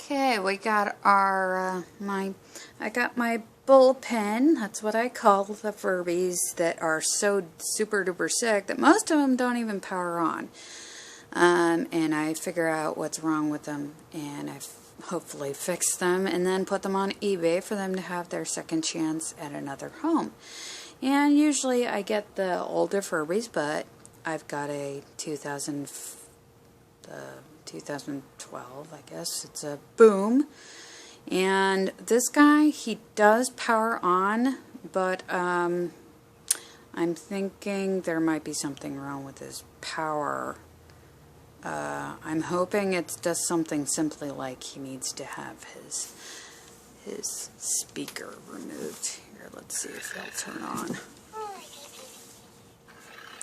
Okay, we got our, I got my bullpen. That's what I call the Furbies that are so super duper sick that most of them don't even power on. And I figure out what's wrong with them, and I hopefully fix them and then put them on eBay for them to have their second chance at another home. And usually I get the older Furbies, but I've got a 2012, I guess. It's a Boom. And this guy, he does power on, but I'm thinking there might be something wrong with his power. I'm hoping it's just something simply like he needs to have his speaker removed. Here, let's see if it'll turn on.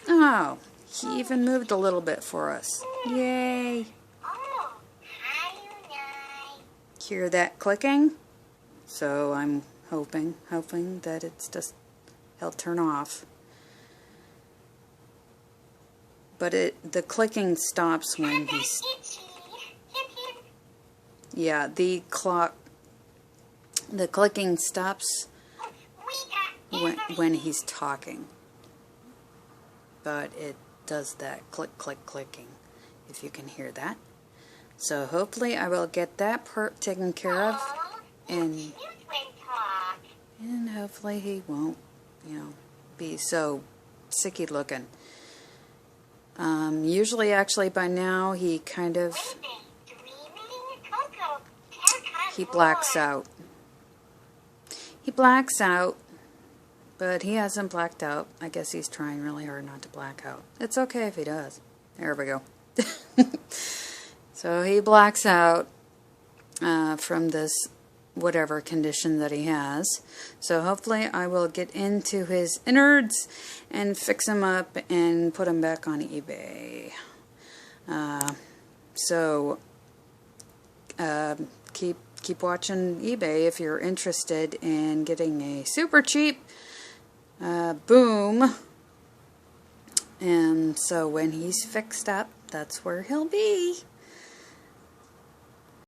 Oh, he even moved a little bit for us. Yay! Hear that clicking? So I'm hoping that it's just, he'll turn off. But the clicking stops when he's, yeah, the clicking stops when he's talking. But it does that click, click, clicking, if you can hear that. So hopefully I will get that part taken care of, and hopefully he won't, be so sicky looking. Usually actually by now he kind of, he blacks out. He blacks out, but he hasn't blacked out. I guess he's trying really hard not to black out. It's okay if he does. There we go. So he blacks out from this whatever condition that he has. So hopefully I will get into his innards and fix him up and put him back on eBay. Keep watching eBay if you're interested in getting a super cheap Boom. And so when he's fixed up, that's where he'll be.